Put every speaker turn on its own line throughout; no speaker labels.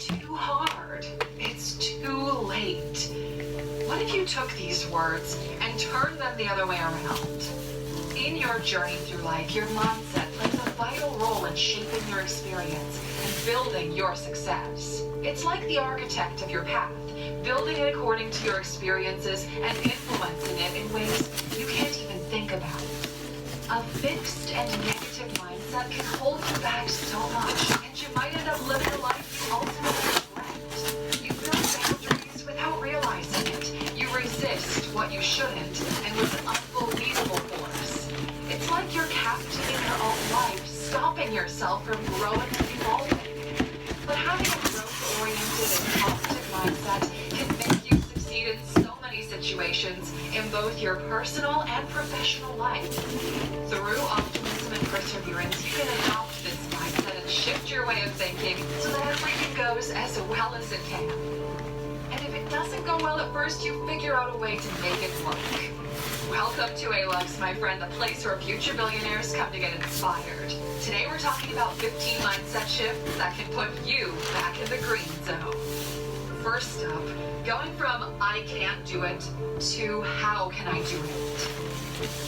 too hard. It's too late. What if you took these words and turned them the other way around? In your journey through life, your mindset plays a vital role in shaping your experience and building your success. It's like the architect of your path, building it according to your experiences and influencing it in ways you can't even think about. A fixed and negative mindset can hold you back so much, and you might end up living a life you ultimately regret. You build boundaries without realizing it. You resist what you shouldn't, and with an unbelievable force. It's like you're captaining your own life, stopping yourself from growing and evolving. But having a growth-oriented and positive mindset can make you succeed in so many situations in both your personal and professional life. Through optimism and perseverance, you can adopt this mindset and shift your way of thinking so that everything goes as well as it can. And if it doesn't go well at first, you figure out a way to make it work. Welcome to ALUX, my friend, the place where future billionaires come to get inspired. Today we're talking about 15 mindset shifts that can put you back in the green zone. First up, going from I can't do it to how can I do it?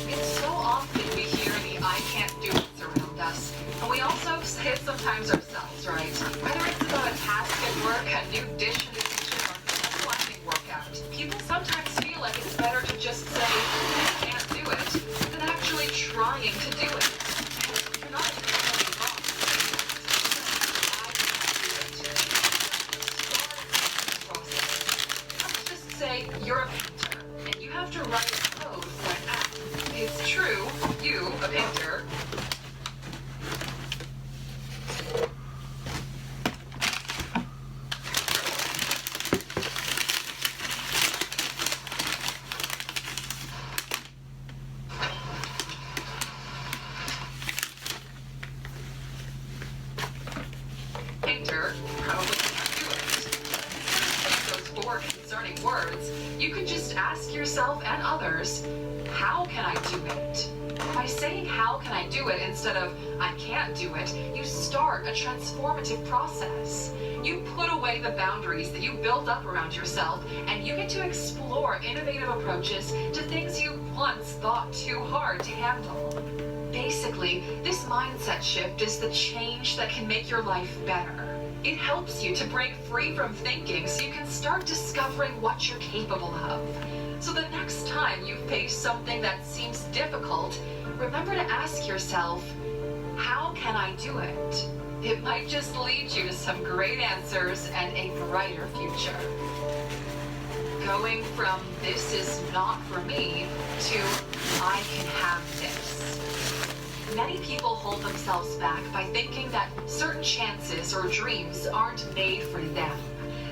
It's so often we hear the I can't do it around us, and we also say it sometimes ourselves, right? Whether it's about a task at work, a new dish in the kitchen, or a climbing workout, people sometimes feel like it's better to just say, I can't do it, than actually trying to do it. You're not entirely wrong. Let's just say you're a painter, and you have to write a code for an app. It's true, you, a painter, probably can't do it. Instead of those four concerning words, you can just ask yourself and others, how can I do it? By saying how can I do it instead of I can't do it, you start a transformative process. You put away the boundaries that you built up around yourself, and you get to explore innovative approaches to things you once thought too hard to handle. Basically, this mindset shift is the change that can make your life better. It helps you to break free from thinking so you can start discovering what you're capable of. So the next time you face something that seems difficult, remember to ask yourself, how can I do it? It might just lead you to some great answers and a brighter future. Going from this is not for me to I can have this. Many people hold themselves back by thinking that certain chances or dreams aren't made for them.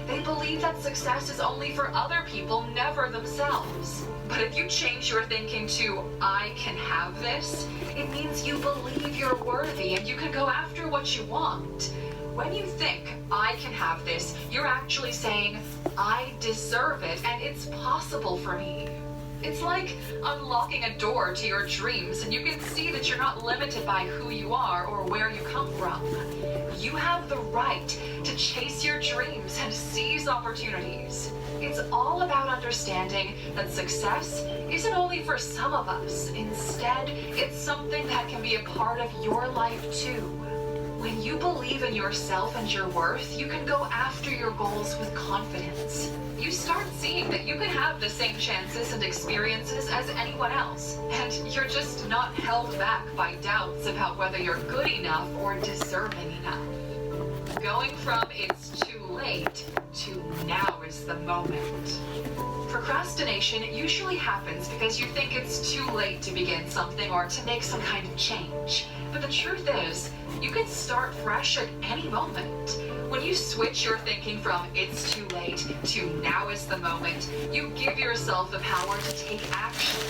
They believe that success is only for other people, never themselves. But if you change your thinking to, I can have this, it means you believe you're worthy and you can go after what you want. When you think, I can have this, you're actually saying, I deserve it and it's possible for me. It's like unlocking a door to your dreams, and you can see that you're not limited by who you are or where you come from. You have the right to chase your dreams and seize opportunities. It's all about understanding that success isn't only for some of us. Instead, it's something that can be a part of your life too. When you believe in yourself and your worth, you can go after your goals with confidence. You start seeing that you can have the same chances and experiences as anyone else, and you're just not held back by doubts about whether you're good enough or deserving enough. Going from it's too late to now is the moment. Procrastination usually happens because you think it's too late to begin something or to make some kind of change. But the truth is, you can start fresh at any moment. When you switch your thinking from it's too late to now is the moment, you give yourself the power to take action.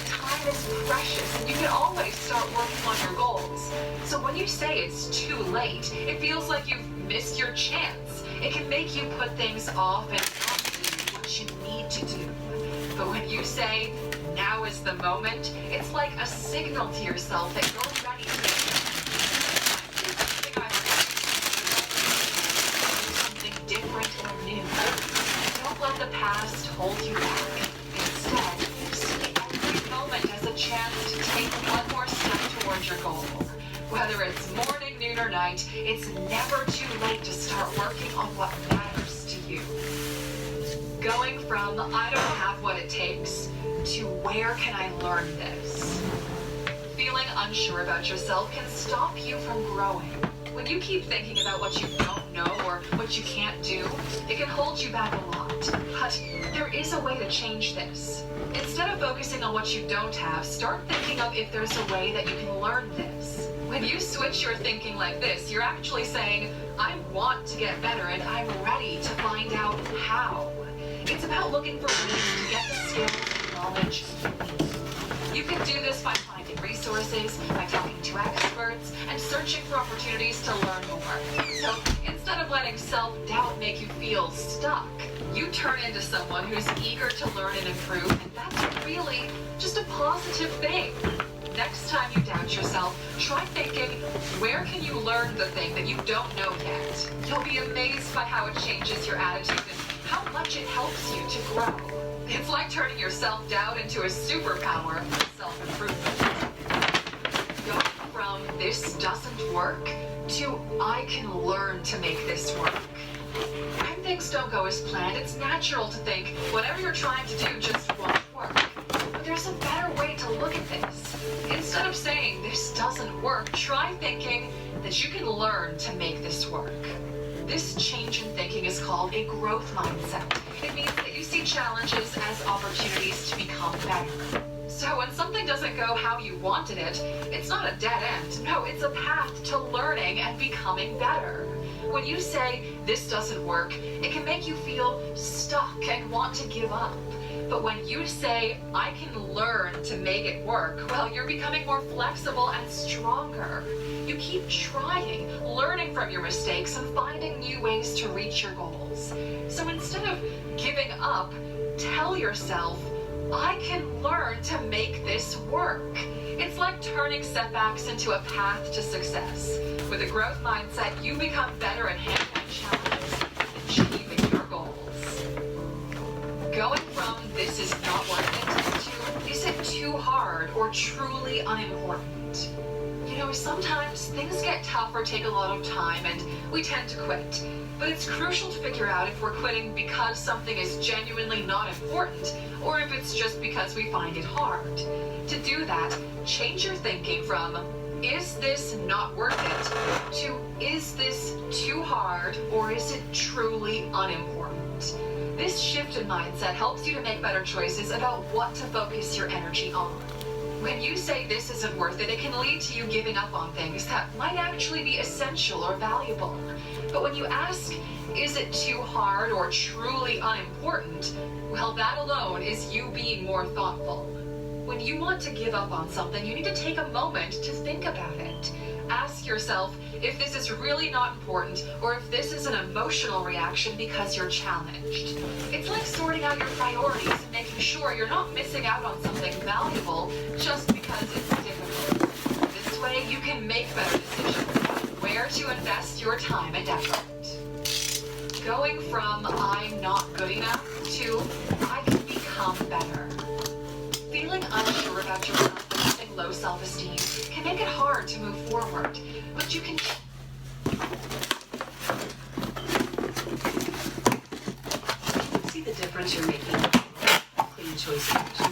Time is precious and you can always start working on your goals. So when you say it's too late, it feels like you've missed your chance. It can make you put things off and not do what you need to do. But when you say now is the moment, it's like a signal to yourself that you're ready to something Whether it's morning, noon, or night, it's never too late to start working on what matters to you. Going from I don't have what it takes to where can I learn this? Feeling unsure about yourself can stop you from growing. When you keep thinking about what you don't know or what you can't do, it can hold you back a lot. But there is a way to change this. Instead of focusing on what you don't have, start thinking of if there's a way that you can learn this. When you switch your thinking like this, you're actually saying, I want to get better and I'm ready to find out how. It's about looking for ways to get the skills and knowledge you need. You can do this by finding resources, by talking to experts, and searching for opportunities to learn more. So instead of letting self-doubt make you feel stuck, you turn into someone who's eager to learn and improve, and that's really just a positive thing. Next time you doubt yourself, try thinking, where can you learn the thing that you don't know yet? You'll be amazed by how it changes your attitude and how much it helps you to grow. It's like turning your self-doubt into a superpower for self-improvement. Going from this doesn't work to I can learn to make this work. When things don't go as planned, it's natural to think whatever you're trying to do just won't work. But there's a better way to look at this. Instead of saying this doesn't work, try thinking that you can learn to make this work. This change in thinking is called a growth mindset. It means that you see challenges as opportunities to become better. So when something doesn't go how you wanted it, it's not a dead end. No, it's a path to learning and becoming better. When you say, this doesn't work, it can make you feel stuck and want to give up. But when you say, I can learn to make it work, well, you're becoming more flexible and stronger. You keep trying, learning from your mistakes and finding new ways to reach your goals. So instead of giving up, tell yourself, I can learn to make this work. It's like turning setbacks into a path to success. With a growth mindset, you become better at handling challenges and achieving your goals. Going from this is not worth it to is it too hard or truly unimportant? You know, sometimes things get tough or take a lot of time and we tend to quit. But it's crucial to figure out if we're quitting because something is genuinely not important or if it's just because we find it hard. To do that, change your thinking from, is this not worth it, to is this too hard or is it truly unimportant? This shift in mindset helps you to make better choices about what to focus your energy on. When you say this isn't worth it, it can lead to you giving up on things that might actually be essential or valuable. But when you ask, is it too hard or truly unimportant? Well, that alone is you being more thoughtful. When you want to give up on something, you need to take a moment to think about it. Ask yourself if this is really not important or if this is an emotional reaction because you're challenged. It's like sorting out your priorities and making sure you're not missing out on something valuable just because it's difficult. This way you can make better decisions where to invest your time and effort. Going from I'm not good enough to I can become better. Feeling unsure about yourself and having low self-esteem can make it hard to move forward, but you can
see the difference you're making. Clean choice energy.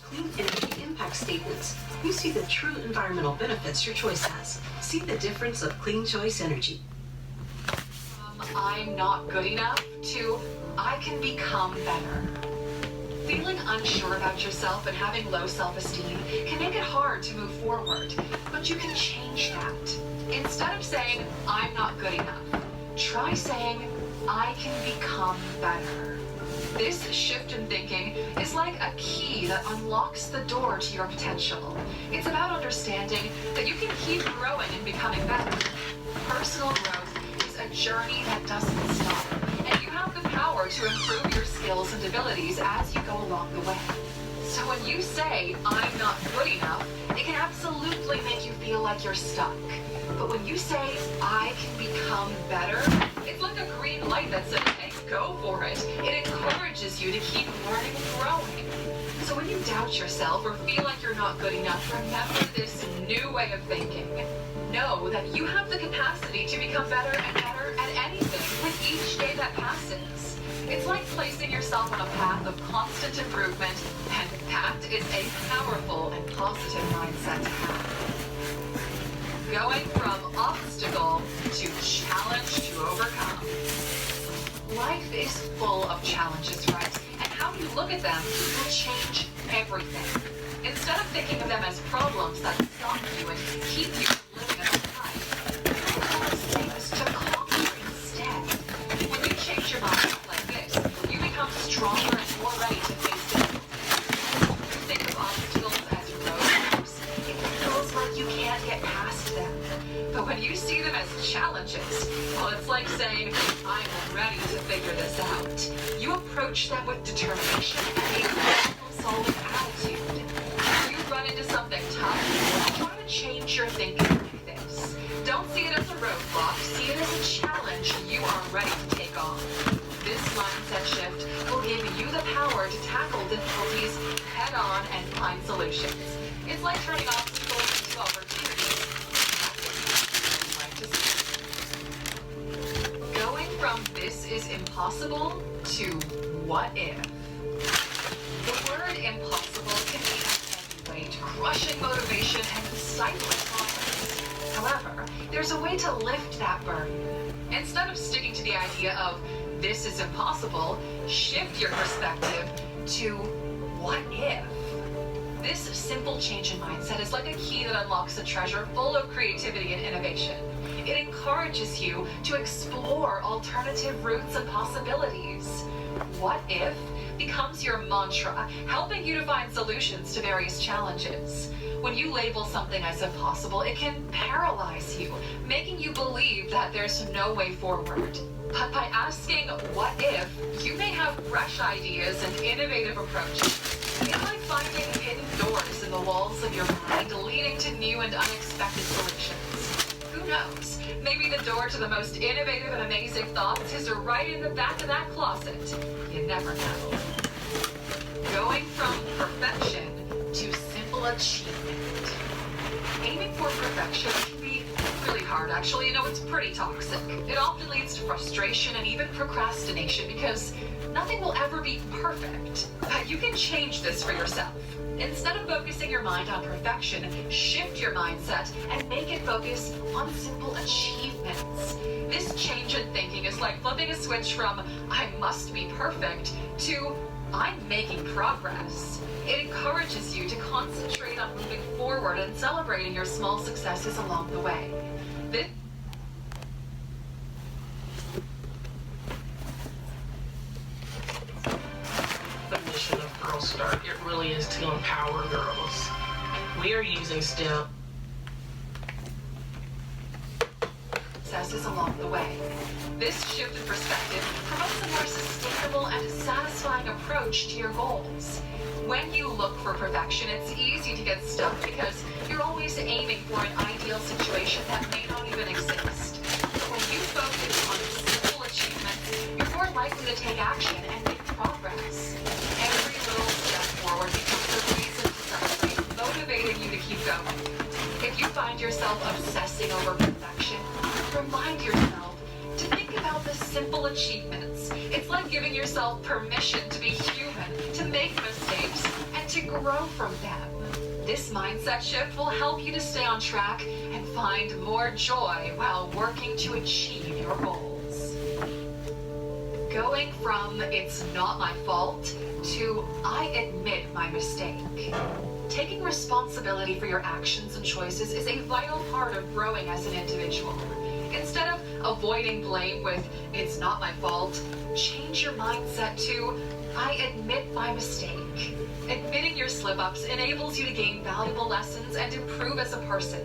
Clean energy impact statements. You see the true environmental benefits your choice has. See the difference of clean choice energy.
I'm not good enough to I can become better. Feeling unsure about yourself and having low self-esteem can make it hard to move forward, but you can change that. Instead of saying, I'm not good enough, try saying, I can become better. This shift in thinking is like a key that unlocks the door to your potential. It's about understanding that you can keep growing and becoming better. Personal growth is a journey that doesn't stop, and you have the power to improve your skills and abilities as you go along the way. So when you say, I'm not good enough, it can absolutely make you feel like you're stuck. But when you say, I can become better, it's like a green light that says, hey, go for it. It encourages you to keep learning and growing. So when you doubt yourself or feel like you're not good enough, remember this new way of thinking. Know that you have the capacity to become better and better at anything with each day that passes. It's like placing yourself on a path of constant improvement, and that is a powerful and positive mindset to have. Going from obstacle to challenge to overcome. Life is full of challenges, right? And how you look at them will change everything. Instead of thinking of them as problems that stop you and keep you from living a good life, things to conquer instead. When you change your mind like this, you become stronger and more ready to face difficulties. You think of obstacles as roadblocks. It feels like you can't get past them. But when you see them as challenges, well, it's like saying, I'm ready to figure this out. You approach them with determination and a problem-solving attitude. If you run into something tough, try to change your thinking like this. Don't see it as a roadblock, see it as a challenge you are ready to take on. This mindset shift will give you the power to tackle difficulties head-on and find solutions. It's like turning obstacles into opportunities. Going from this is impossible to what if. The word impossible can be a heavy weight, crushing motivation and stifling confidence. However, there's a way to lift that burden. Instead of sticking to the idea of this is impossible, shift your perspective to what if. This simple change in mindset is like a key that unlocks a treasure full of creativity and innovation. It encourages you to explore alternative routes and possibilities. What if becomes your mantra, helping you to find solutions to various challenges. When you label something as impossible, it can paralyze you, making you believe that there's no way forward. But by asking what if, you may have fresh ideas and innovative approaches. It's like finding hidden doors in the walls of your mind, leading to new and unexpected solutions. Who knows? Maybe the door to the most innovative and amazing thoughts is right in the back of that closet. You never know. Going from perfection to simple achievement. Aiming for perfection can be really hard, actually. You know, it's pretty toxic. It often leads to frustration and even procrastination because nothing will ever be perfect. But you can change this for yourself. Instead of focusing your mind on perfection, shift your mindset and make it focus on simple achievements. This change in thinking is like flipping a switch from I must be perfect to I'm making progress. It encourages you to concentrate on moving forward and celebrating your small successes along the way.
The mission of Girl Start, it really is to empower girls. We are using STEM
successes along the way. This shift in perspective promotes a more sustainable and satisfying approach to your goals. When you look for perfection, it's easy to get stuck because you're always aiming for an ideal situation that may not even exist. But when you focus on simple achievements, you're more likely to take action and make progress. Every little step forward becomes a reason to celebrate, motivating you to keep going. If you find yourself obsessing over perfection, remind yourself to think about the simple achievements. It's like giving yourself permission to be human, to make mistakes, and to grow from them. This mindset shift will help you to stay on track and find more joy while working to achieve your goals. Going from it's not my fault to I admit my mistake. Taking responsibility for your actions and choices is a vital part of growing as an individual. Instead of avoiding blame with, it's not my fault, change your mindset to, I admit my mistake. Admitting your slip-ups enables you to gain valuable lessons and improve as a person.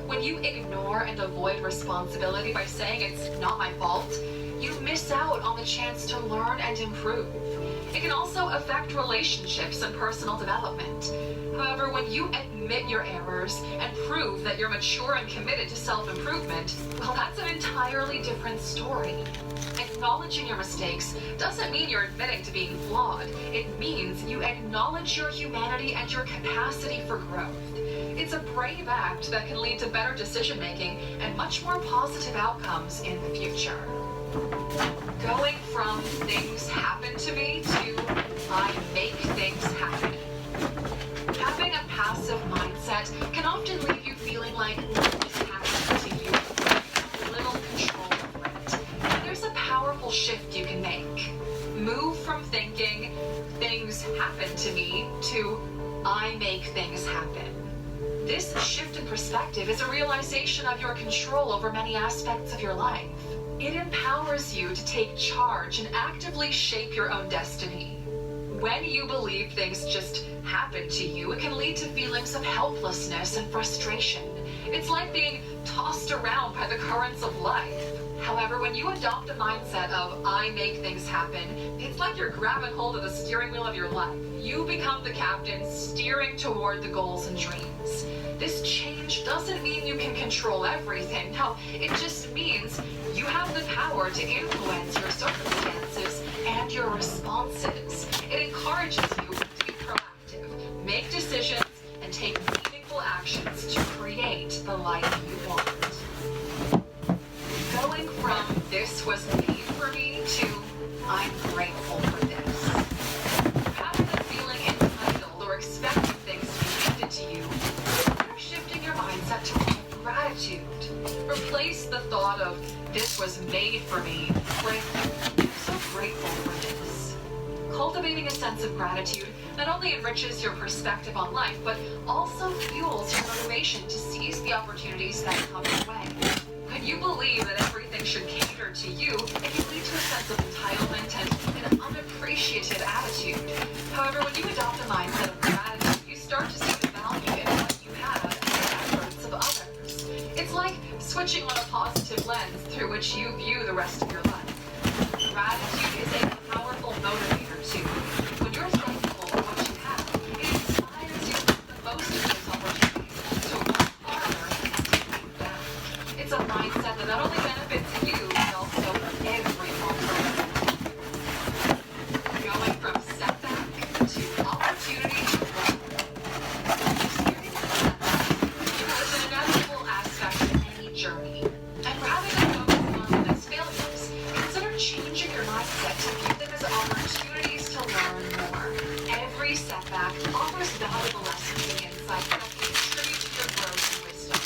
When you ignore and avoid responsibility by saying it's not my fault, you miss out on the chance to learn and improve. It can also affect relationships and personal development. However, when you admit your errors and prove that you're mature and committed to self-improvement, well, that's an entirely different story. Acknowledging your mistakes doesn't mean you're admitting to being flawed. It means you acknowledge your humanity and your capacity for growth. It's a brave act that can lead to better decision-making and much more positive outcomes in the future. Going from things happen to me to I make things happen. Having a passive mindset can often leave you feeling like things happen to you. You have little control over it. And there's a powerful shift you can make. Move from thinking things happen to me to I make things happen. This shift in perspective is a realization of your control over many aspects of your life. It empowers you to take charge and actively shape your own destiny. When you believe things just happen to you, it can lead to feelings of helplessness and frustration. It's like being tossed around by the currents of life. However, when you adopt a mindset of I make things happen, it's like you're grabbing hold of the steering wheel of your life. You become the captain steering toward the goals and dreams. This change doesn't mean you can control everything. No, it just means you have the power to influence your circumstances and your responses. It encourages you to be proactive, make decisions, and take meaningful actions to create the life you want. Going from this was made for me to I'm grateful for this. Rather than feeling entitled or expecting things to be handed to you, consider shifting your mindset to one of gratitude. Replace the thought of this was made for me with I'm so grateful for this. Cultivating a sense of gratitude not only enriches your perspective on life, but also fuels your motivation to seize the opportunities that come your way. When you believe that everything should cater to you, it can lead to a sense of entitlement and an unappreciative attitude. However, when you adopt a mindset of gratitude, you start to see the value in what you have and the efforts of others. It's like switching on a positive lens through which you view the rest of your life. Gratitude is a powerful motivator too. When you're thankful for what you have, it inspires you to make the most of those opportunities, to work harder and to give back. It's a mindset that not only benefits you, but also everyone around you. Going from setback to opportunity to grow. Experiencing setbacks is an inevitable aspect of any journey. And rather than focusing on them as failures, consider changing your mindset to view them as opportunities to learn more. Every setback offers valuable lessons and insights that contribute to your growth and wisdom.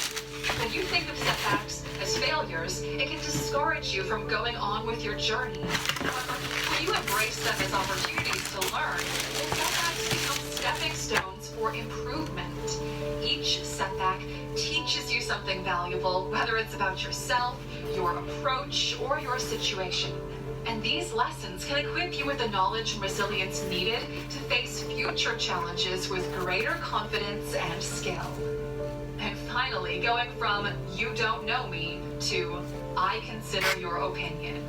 When you think of setbacks as failures, it can discourage you from going on with your journey. However, when you embrace them as opportunities to learn, then setbacks become stepping stones for improvement. Each setback teaches you something valuable, whether it's about yourself, your approach, or your situation. And these lessons can equip you with the knowledge and resilience needed to face future challenges with greater confidence and skill. And finally, going from you don't know me to I consider your opinion.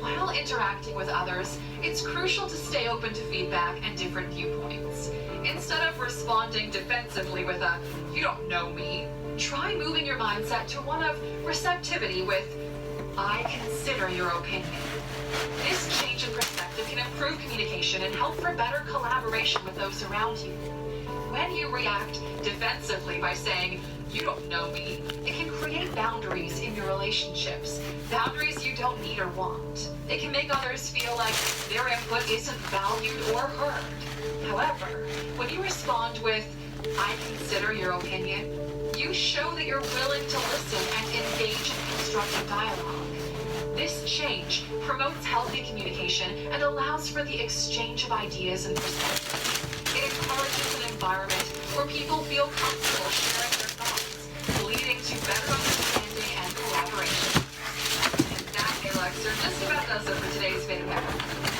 While interacting with others, it's crucial to stay open to feedback and different viewpoints. Instead of responding defensively with a you don't know me, try moving your mindset to one of receptivity with I consider your opinion. This change in perspective can improve communication and help for better collaboration with those around you. When you react defensively by saying, you don't know me, it can create boundaries in your relationships, boundaries you don't need or want. It can make others feel like their input isn't valued or heard. However, when you respond with, I consider your opinion, you show that you're willing to listen and engage in constructive dialogue. This change promotes healthy communication and allows for the exchange of ideas and perspectives. It encourages an environment where people feel comfortable sharing their thoughts, leading to better understanding and collaboration. And that, Alexer, just about does it for today's video.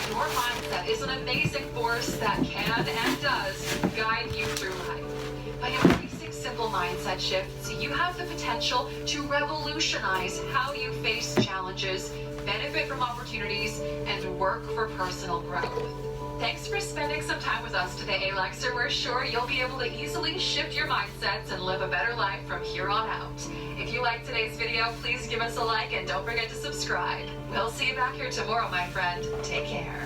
Your mindset is an amazing force that can and does guide you through life. By embracing simple mindset shifts, you have the potential to revolutionize how you face challenges, benefit from opportunities, and work for personal growth. Thanks for spending some time with us today, Alexer. We're sure you'll be able to easily shift your mindsets and live a better life from here on out. If you liked today's video, please give us a like and don't forget to subscribe. We'll see you back here tomorrow, my friend. Take care.